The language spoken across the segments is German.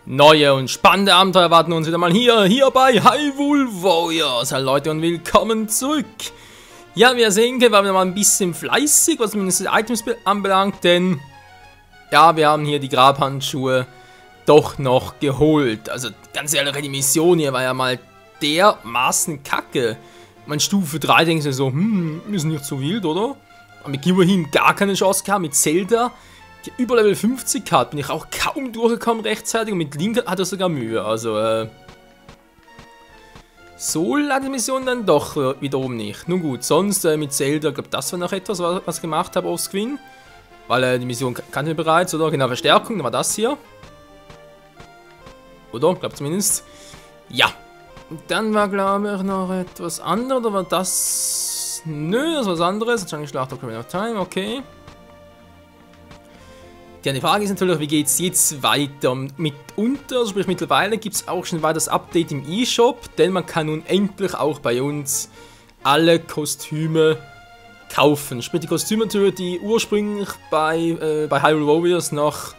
Neue und spannende Abenteuer erwarten uns wieder mal hier bei Hyrule Warriors. Hallo Leute und willkommen zurück. Ja, wie ihr sehen könnt, waren wir mal ein bisschen fleißig, was zumindest die Items anbelangt, denn ja, wir haben hier die Grabhandschuhe doch noch geholt. Also ganz ehrlich, die Mission hier war ja mal dermaßen kacke. Man Stufe 3 denkt sich so, ist nicht so wild, oder? Aber mit Giwahin gar keine Chance gehabt, mit Zelda, die über Level 50 hat, bin ich auch kaum durchgekommen rechtzeitig und mit Link hat er sogar Mühe, also so lag die Mission dann doch wiederum nicht. Nun gut, sonst mit Zelda, ich glaube das war noch etwas, was ich gemacht habe offscreen, weil die Mission kannte ich bereits, oder? Genau, Verstärkung, dann war das hier. Oder? Ich glaube zumindest. Ja. Und dann war, glaube ich, noch etwas anderes, oder war das... Nö, das war was anderes. Wahrscheinlich Schlacht of Ocarina of Time, okay. Ja, die Frage ist natürlich, wie geht es jetzt weiter? Mitunter, also sprich mittlerweile gibt es auch schon weiter das Update im eShop, denn man kann nun endlich auch bei uns alle Kostüme kaufen. Sprich die Kostüme natürlich, die ursprünglich bei Hyrule Warriors noch,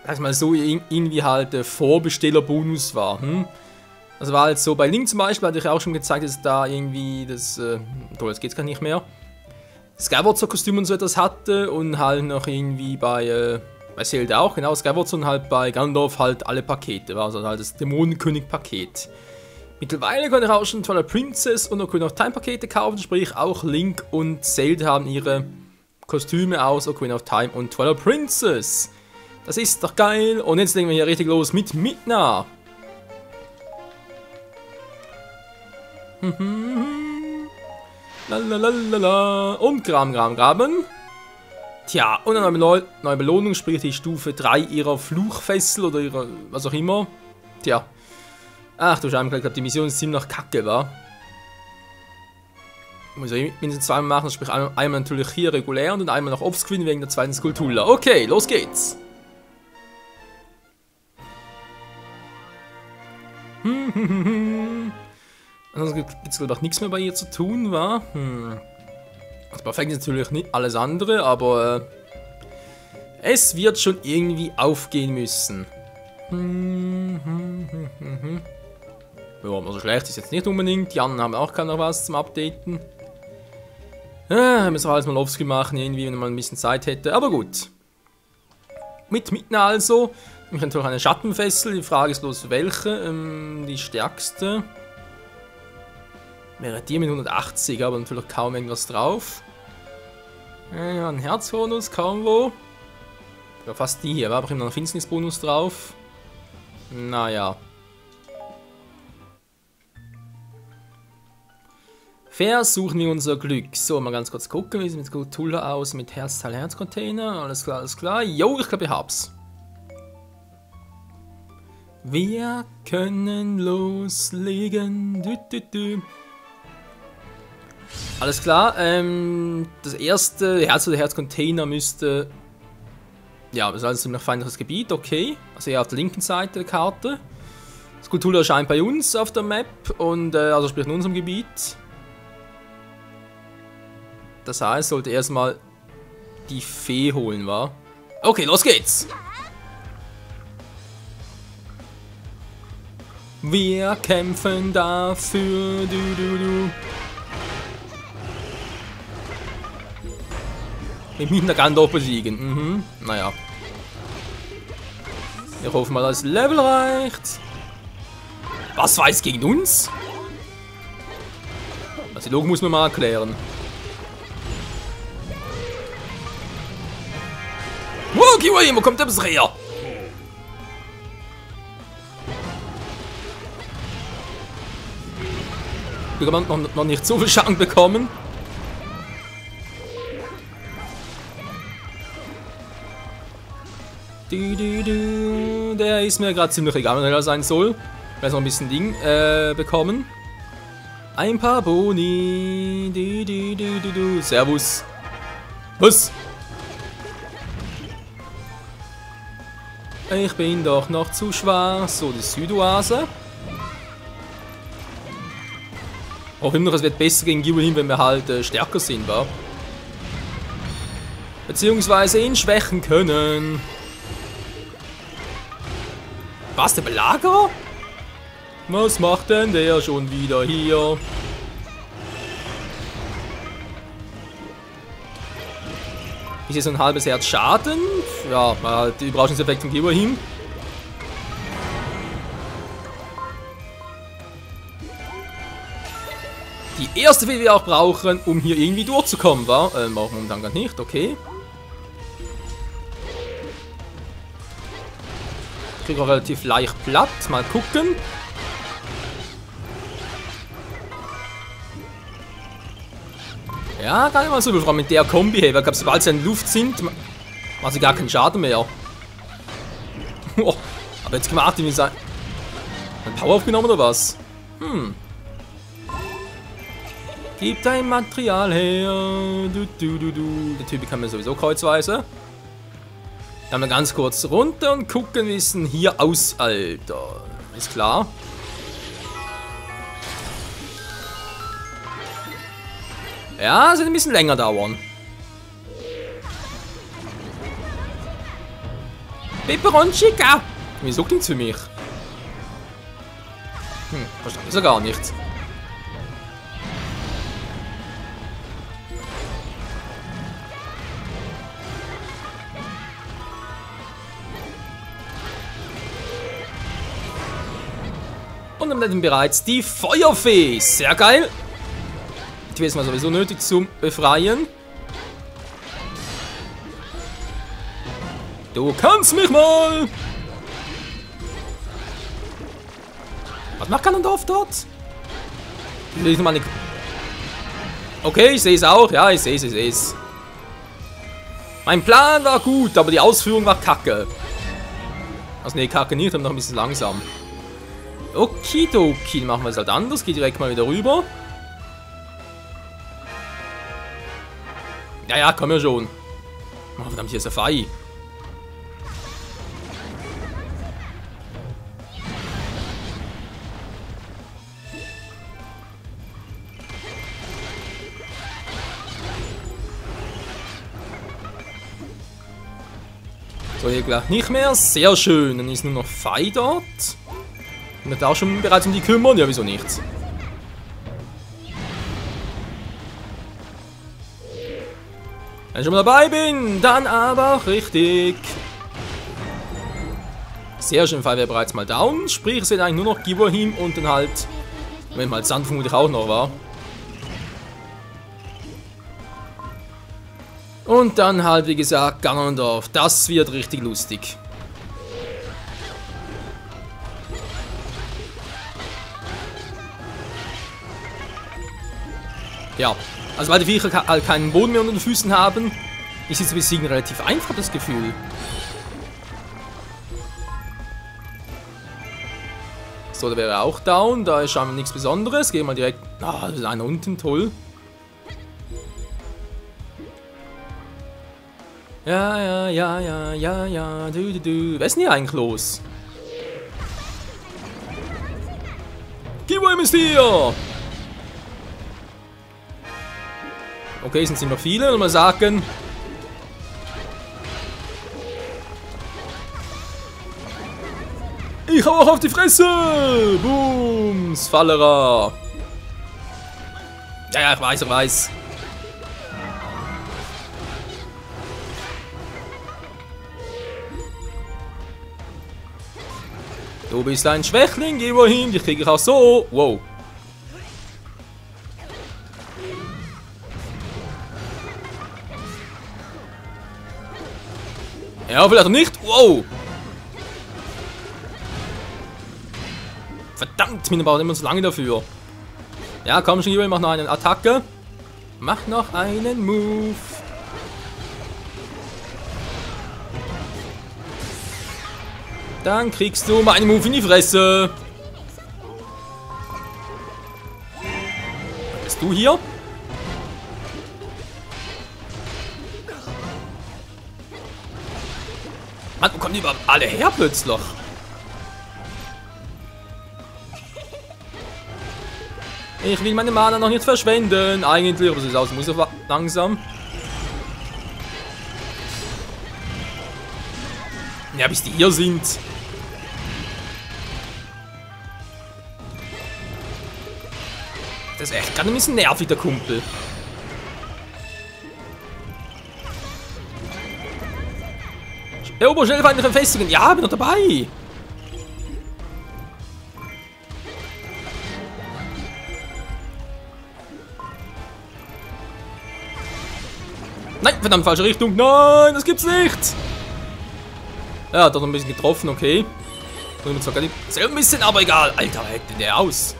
sag ich mal so, irgendwie halt Vorbestellerbonus war. Also war halt so, bei Link zum Beispiel hatte ich auch schon gezeigt, dass da irgendwie das, jetzt geht's gar nicht mehr, Skyward Sword Kostüm und so etwas hatte und halt noch irgendwie bei Zelda auch, genau, Skyward Sword und halt bei Ganondorf halt alle Pakete, war also halt das Dämonenkönig-Paket. Mittlerweile kann ich auch schon Twilight Princess und Ocarina of Time Pakete kaufen, sprich auch Link und Zelda haben ihre Kostüme aus Ocarina of Time und Twilight Princess. Das ist doch geil und jetzt legen wir hier richtig los mit Midna. Lalalala. Und graben. Tja, und eine neue Belohnung, sprich die Stufe 3 ihrer Fluchfessel oder ihrer, was auch immer. Tja. Ach du Scheibenkleid, ich glaube die Mission ist ziemlich kacke, wa? Muss ich mindestens zweimal machen, sprich einmal natürlich hier regulär und dann einmal noch offscreen wegen der zweiten Skulltula. Okay, los geht's. Ansonsten gibt es glaube ich nichts mehr bei ihr zu tun, wa? Das perfekt ist natürlich nicht alles andere, aber es wird schon irgendwie aufgehen müssen. Ja, also schlecht ist jetzt nicht unbedingt. Die anderen haben auch noch was zum Updaten. Müssen wir alles mal offscreen machen, irgendwie, wenn man ein bisschen Zeit hätte. Aber gut. Mit Midna also. Ich habe natürlich eine Schattenfessel. Die Frage ist bloß, welche. Die stärkste. Wäre die mit 180, aber natürlich kaum irgendwas drauf. Ja, ein Herzbonus, kaum wo. Ja, fast die hier, war aber immer noch ein Finsternisbonus drauf. Naja. Versuchen wir unser Glück. So, mal ganz kurz gucken, wie sieht es mit Skulltula aus, mit Herzteil, Herzcontainer. Alles klar, alles klar. Jo, ich glaube, ich hab's. Wir können loslegen. Alles klar, das erste Herz oder Herzcontainer müsste, ja, das ist also ziemlich feindliches Gebiet, okay. Also hier auf der linken Seite der Karte. Skulltula erscheint bei uns auf der Map und, also sprich in unserem Gebiet. Das heißt, sollte erstmal die Fee holen, wa? Okay, los geht's! Wir kämpfen dafür, Mit Midna Ganondorf besiegen. Naja. Wir hoffen mal, dass das Level reicht. Was war es gegen uns? Das Logik muss man mal erklären. Wow, Giwahin, wo kommt der bis her? Wir haben noch nicht so viel Schaden bekommen. Der ist mir gerade ziemlich egal, wenn er sein soll. Ich werde noch ein bisschen Ding bekommen. Ein paar Boni. Servus. Was? Ich bin doch noch zu schwach. So, die Südoase. Auch immer noch, es wird besser gegen Giwahin, wenn wir halt stärker sind, wa? Beziehungsweise ihn schwächen können. Was, der Belagerer? Was macht denn der schon wieder hier? Ist jetzt so ein halbes Herz Schaden? Ja, der Überraschungseffekt von Giverhim. Die erste, die wir auch brauchen, um hier irgendwie durchzukommen, war? Brauchen wir momentan gar nicht, okay. Kriege auch relativ leicht platt. Mal gucken. Ja, gar nicht mal so viel, vor allem mit der Kombi, hey, weil sobald sie in Luft sind, machen sie gar keinen Schaden mehr. Oh, aber jetzt gemacht, wie sein. Ein Power aufgenommen oder was? Gib dein Material her. Der Typ kann mir sowieso kreuzweise. Dann mal ganz kurz runter und gucken, wie es denn hier aus, Alter. Ist klar. Ja, es wird ein bisschen länger dauern. Peperoncica! Wieso klingt's für mich? Verstand ich ja gar nicht. Und dann haben wir bereits die Feuerfee. Sehr geil. Die ist mal sowieso nötig zum Befreien. Du kannst mich mal! Was macht Ganondorf dort? Okay, ich sehe es auch. Ja, ich sehe es. Mein Plan war gut, aber die Ausführung war kacke. Also ne, kacke nicht, aber noch ein bisschen langsam. Okidoki, dann machen wir es halt anders. Geht direkt mal wieder rüber. Ja, komm ja schon. Oh, verdammt, hier ist der Fei. So, hier gleich nicht mehr. Sehr schön. Dann ist nur noch Fei dort. Und wir da schon bereits um die kümmern? Ja, wieso nicht? Wenn ich schon mal dabei bin, dann aber auch richtig. Sehr schön, Fall wäre bereits mal down. Sprich, es sind eigentlich nur noch Giverhim und dann halt. Moment mal, Sand vermutlich auch noch, war. Und dann halt, wie gesagt, Ganondorf. Das wird richtig lustig. Ja, also weil die Viecher halt keinen Boden mehr unter den Füßen haben, ist sie zu besiegen relativ einfach, das Gefühl. So, der wäre auch down, da ist scheinbar nichts Besonderes. Gehen wir mal direkt. Ah, da ist einer unten, toll. Ja, du. Was ist denn hier eigentlich los? Giverhim ist hier! Okay, sind noch viele, und mal sagen. Ich hau auch auf die Fresse! Booms, Fallerer! Ja, ich weiß. Du bist ein Schwächling, geh wohin, dich kriege ich auch so. Wow. Ja, vielleicht nicht. Wow. Verdammt, mir braucht immer so lange dafür. Ja, komm schon, mach noch eine Attacke. Mach noch einen Move. Dann kriegst du meinen Move in die Fresse. Was bist du hier? Mann, wo kommen die überhaupt alle her plötzlich? Ich will meine Mana noch nicht verschwenden. Eigentlich, aber es ist aus, muss ich langsam. Ja, bis die hier sind. Das ist echt gerade ein bisschen nervig, der Kumpel. Erober schnell feindliche Festungen. Ja, bin noch dabei. Nein, verdammt, falsche Richtung. Nein, das gibt's nicht. Ja, hat doch noch ein bisschen getroffen, okay. Und zwar gar nicht selber ein bisschen, aber egal. Alter, was hält denn der aus?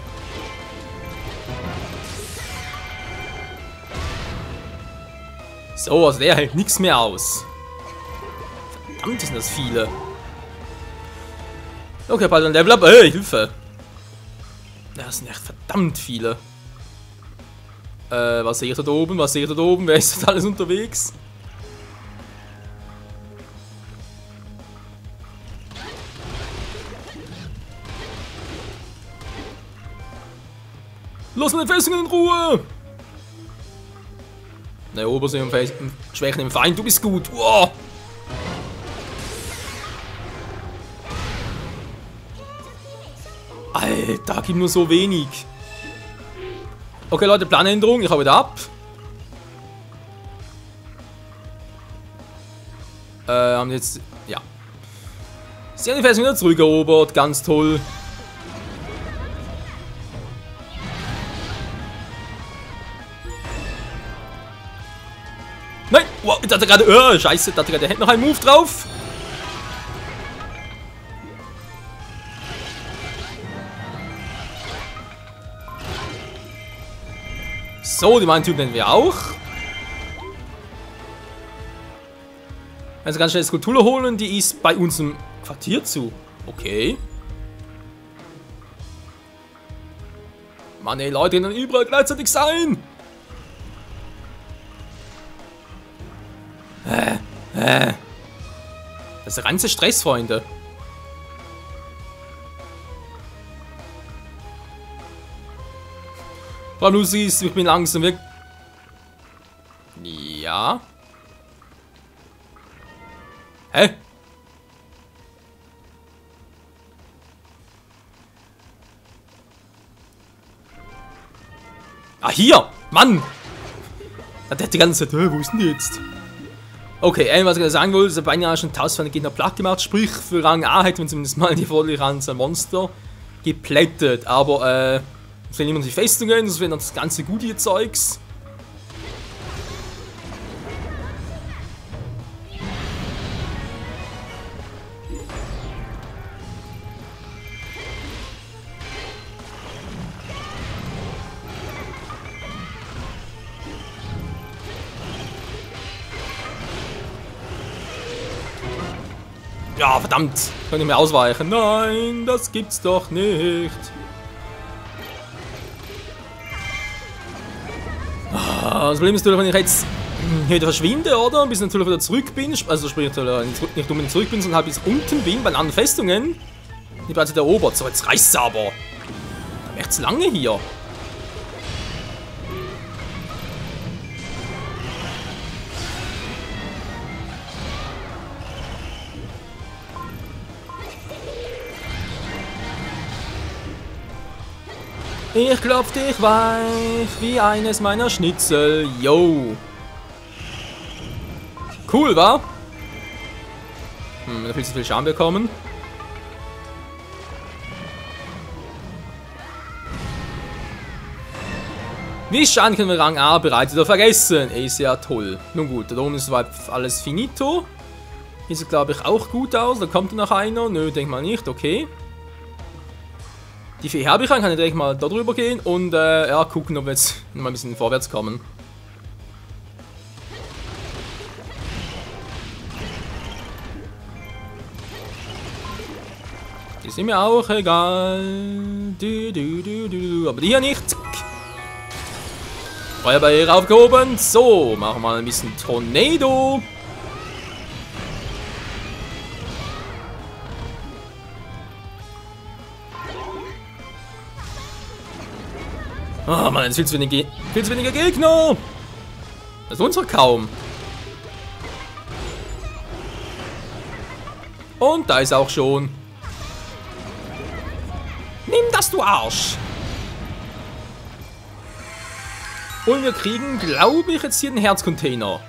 So, also der hält nichts mehr aus. Verdammt, sind das viele. Okay, bald ein Level up. Hilfe. Ja, das sind echt verdammt viele. Was sehe ich da oben? Was sehe ich da oben? Wer ist da alles unterwegs? Lass meine Festungen in Ruhe! Ne, Obersee und Schwächen im Feind, du bist gut. Wow. Alter, gib nur so wenig. Okay, Leute, Planänderung, ich hau wieder ab. Haben jetzt, ja. Sie haben die Festung wieder zurückerobert, ganz toll. Nein, wow, ich dachte gerade, scheiße, ich dachte gerade, der hätte noch einen Move drauf. So, die meinen Typ nennen wir auch. Also ganz schnell Skulptur holen, die ist bei uns im Quartier zu. Okay. Mann, ey, Leute, die können überall gleichzeitig sein. Das ist der ganze Stress, Freunde. Weil du siehst, ich bin langsam weg. Ja. Hä? Ah, hier! Mann! Der hat die ganze Zeit, wo ist denn die jetzt? Okay, was ich gerade sagen wollte, ist ja beinahe schon 1000 Gegner platt gemacht. Sprich, für Rang A hätten wir zumindest mal die volle Anzahl Monster geplättet. Aber, es fehlen immer noch die Festungen, das wäre das ganze gute Zeugs. Ja, verdammt. Könnt ihr mir ausweichen? Nein, das gibt's doch nicht. Das Problem ist natürlich, wenn ich jetzt hier wieder verschwinde, oder? Bis ich natürlich wieder zurück bin. Also sprich, nicht unbedingt zurück bin, sondern halt bis unten bin, bei den anderen Festungen. Die bereits erobert. So, jetzt reicht's aber. Da wär's lange hier. Ich klopf dich weich wie eines meiner Schnitzel. Yo. Cool, wa? Da viel zu viel Schaden bekommen. Wie Schaden können wir Rang A bereits wieder vergessen. Ist ja toll. Nun gut, da oben ist soweit alles finito. Hier sieht, glaube ich, auch gut aus. Da kommt noch einer. Nö, denk mal nicht. Okay. Die Fee habe ich an, kann ich direkt mal da drüber gehen und ja, gucken, ob wir jetzt noch mal ein bisschen vorwärts kommen. Die sind mir auch egal. Aber die hier nicht. Zack. Feuerbarriere aufgehoben. So, machen wir mal ein bisschen Tornado. Oh Mann, jetzt viel zu weniger Gegner. Das ist unser kaum. Und da ist auch schon. Nimm das, du Arsch. Und wir kriegen, glaube ich, jetzt hier den Herzcontainer.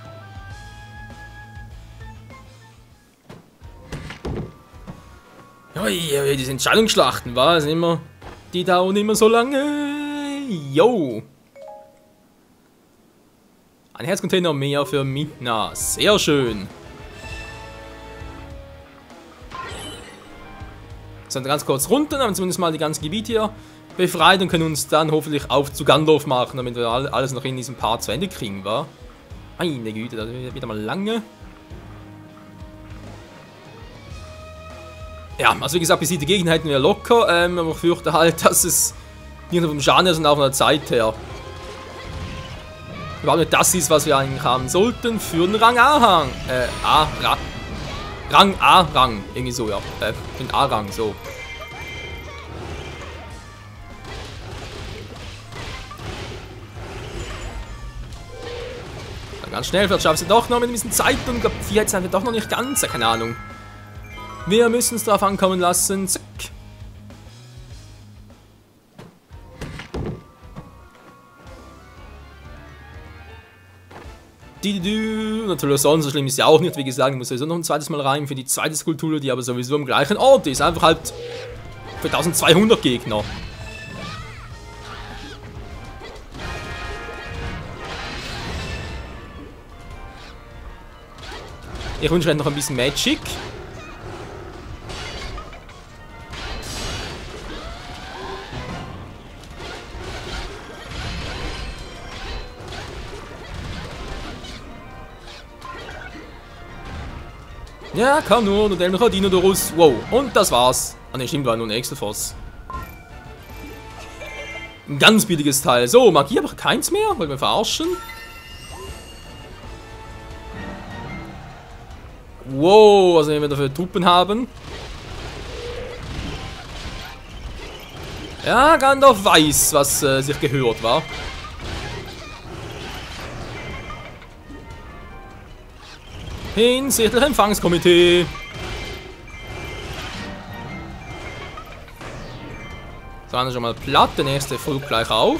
Ui, diese Entscheidungsschlachten, was immer. Die dauern immer so lange. Yo. Ein Herzcontainer mehr für Midna. Sehr schön. So, dann ganz kurz runter, dann haben wir zumindest mal die ganzen Gebiete hier befreit und können uns dann hoffentlich auf zu Gandalf machen, damit wir alles noch in diesem Part zu Ende kriegen, wa? Meine Güte, das wird wieder mal lange. Ja, also wie gesagt, besiegte Gegner hätten wir locker, aber ich fürchte halt, dass es nicht nur vom Schaden her, sondern auch von der Zeit her überhaupt nicht das ist, was wir eigentlich haben sollten für den Rang A-Rang. Rang A-Rang, irgendwie so, ja. Den A-Rang, so. Dann ganz schnell, vielleicht schaffen sie doch noch mit ein bisschen Zeit und ich glaube, 4 sind wir doch noch nicht ganz, keine Ahnung. Wir müssen es darauf ankommen lassen. Zack. Natürlich sonst so schlimm ist ja auch nicht, wie gesagt, ich muss sowieso noch ein zweites Mal rein für die zweite Skulptur, die aber sowieso am gleichen Ort ist, einfach halt für 1200 Gegner. Ich wünsche euch noch ein bisschen Magic. Ja, kann nur, der noch Dinodorus. Wow, und das war's. Ah ne, stimmt, war nur ein Exelfoss. Ein ganz billiges Teil. So, Magie aber keins mehr. Wollen wir verarschen? Wow, was wir da für Truppen haben. Ja, Gandalf weiß, was sich gehört, war. Hinsichtlich Empfangskomitee. So, einer schon mal platt, der nächste folgt gleich auch.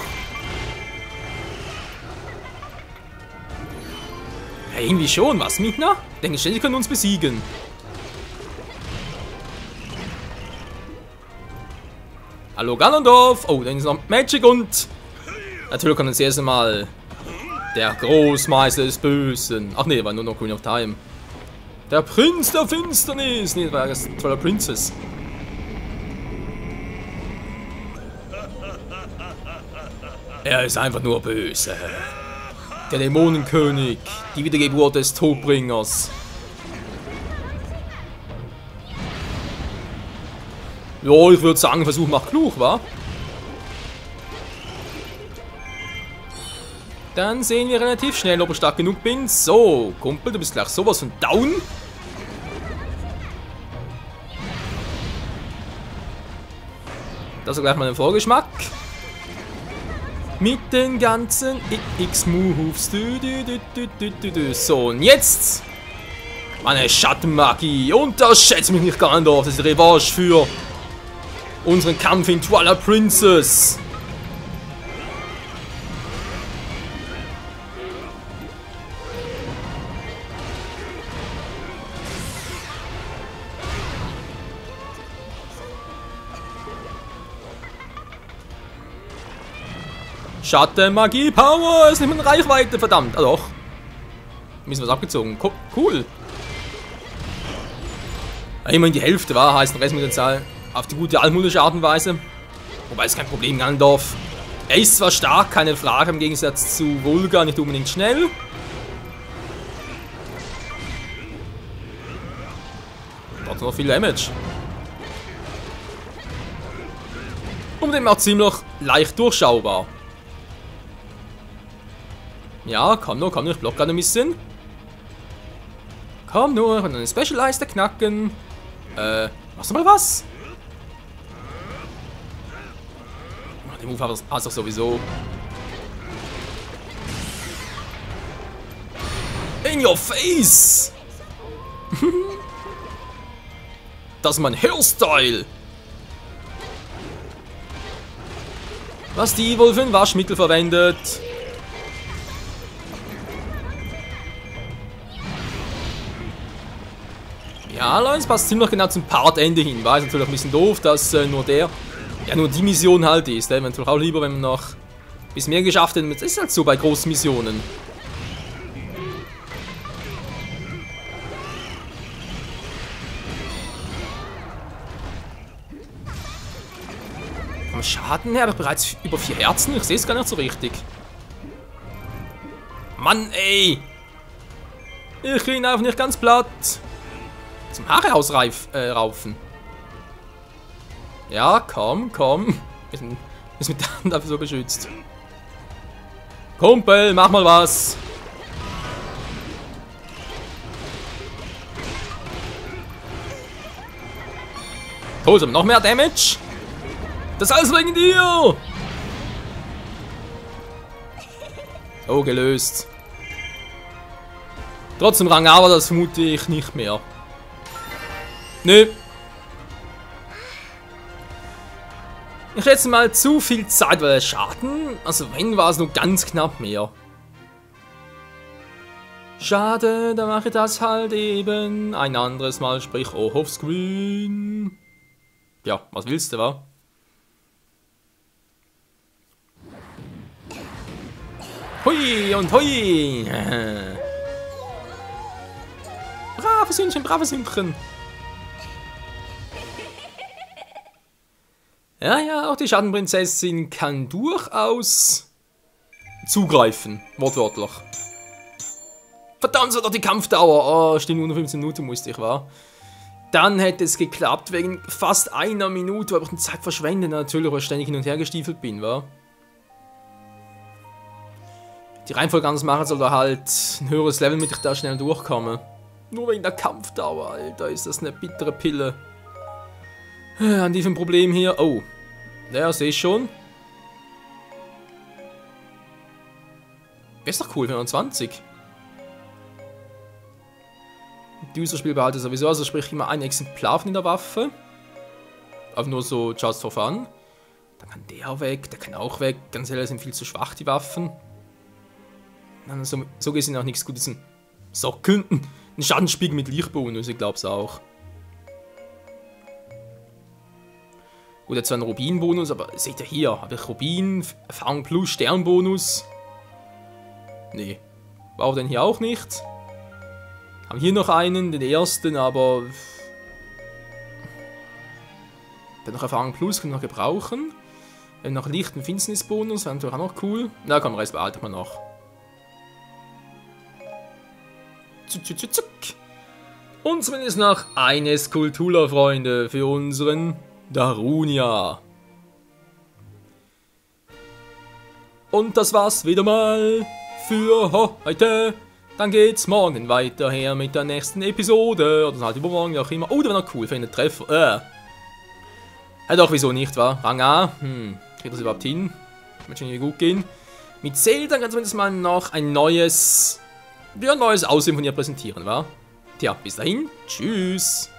Ja, irgendwie schon, was, Midna? Denke ich, die können uns besiegen. Hallo Ganondorf. Oh, dann ist noch Magic und natürlich kommt das erste Mal der Großmeister des Bösen. Ach nee, war nur noch Queen of Time. Der Prinz der Finsternis. Nee, das war das Twilight Princess. Er ist einfach nur böse. Der Dämonenkönig. Die Wiedergeburt des Todbringers. Ja, ich würde sagen, Versuch macht klug, wa? Dann sehen wir relativ schnell, ob ich stark genug bin. So, Kumpel, du bist gleich sowas von down. Das ist gleich mal ein Vorgeschmack. Mit den ganzen X-Moves. So, und jetzt meine Schattenmagie. Unterschätze mich nicht, Gandalf. Das ist die Revanche für unseren Kampf in Twilight Princess. Schattenmagie, Power, ist nicht mehr in Reichweite, verdammt. Ah doch. Mir ist was abgezogen. Cool. Ja, immerhin die Hälfte war, heißt noch Rest mit der Zahl auf die gute altmodische Art und Weise. Wobei ist kein Problem, Ganondorf. Er ist zwar stark, keine Frage, im Gegensatz zu Vulgar nicht unbedingt schnell. Trotzdem noch viel Damage. Und dem auch ziemlich leicht durchschaubar. Ja, komm nur, ich block gerade ein bisschen. Komm nur, und eine Special-Leiste knacken. Machst du mal was? Oh, den Move hast du sowieso. In your face! Das ist mein Hairstyle! Was die wohl für ein Waschmittel verwendet. Ja, Leute, es passt ziemlich genau zum Partende hin. War natürlich ein bisschen doof, dass nur die Mission halt ist. Wäre natürlich auch lieber, wenn man noch ein bisschen mehr geschafft hätte. Das ist halt so bei großen Missionen. Vom Schaden her habe ich bereits über 4 Herzen. Ich sehe es gar nicht so richtig. Mann, ey! Ich kriege ihn einfach nicht ganz platt. Zum Haare ausraufen. Ja, komm. Wir sind mit der Hand einfach so beschützt. Kumpel, mach mal was. Cool, so noch mehr Damage. Das ist alles wegen dir. Oh, gelöst. Trotzdem Rang A war das vermute ich nicht mehr. Nö. Ich schätze mal zu viel Zeit, weil der Schaden, also wenn, war es nur ganz knapp mehr. Schade, dann mache ich das halt eben ein anderes Mal, sprich auch offscreen. Ja, was willst du, wa? Hui und hui. Braves Hündchen, braves Hündchen. Ja, auch die Schattenprinzessin kann durchaus zugreifen, wortwörtlich. Verdammt, so doch die Kampfdauer. Oh, stimmt, nur 15 Minuten musste ich, wa? Dann hätte es geklappt, wegen fast einer Minute, weil ich die Zeit verschwende, natürlich, weil ich ständig hin und her gestiefelt bin, wa? Die Reihenfolge anders machen soll da halt ein höheres Level, damit ich da schnell durchkomme. Nur wegen der Kampfdauer, Alter, ist das eine bittere Pille. An diesem Problem hier. Oh. Ja, sehe ich schon. Ist doch cool, 25. Die User-Spiel behalte sowieso, also sprich immer ein Exemplar von der Waffe. Aber nur so just for fun. Dann kann der weg, der kann auch weg. Ganz ehrlich, sind viel zu schwach, die Waffen. So gesehen auch nichts Gutes. Socken. Ein Schadenspiegel mit Lichtbonus, ich glaube es auch. Gut, jetzt zwar ein Rubin-Bonus, aber seht ihr hier, habe ich Rubin, Erfahrung plus Sternbonus? Nee. War denn hier auch nicht? Haben hier noch einen, den ersten, aber... Dann noch Erfahrung plus, können wir noch gebrauchen. Wir haben noch Licht- und Finsternis-Bonus, wäre natürlich auch noch cool. Na komm, Rest behalten wir noch. Zuck. Und zumindest noch eine Skulptur, Freunde, für unseren Darunia. Und das war's wieder mal für heute. Dann geht's morgen weiter her mit der nächsten Episode. Oder halt übermorgen, wie auch immer. Oh, der war noch cool für einen Treffer. Ja doch, wieso nicht, wa? Rang A. Kriegt das überhaupt hin? Wird schon gut gehen. Mit Zelda kann zumindest mal noch ein neues Aussehen von ihr präsentieren, wa? Tja, bis dahin. Tschüss.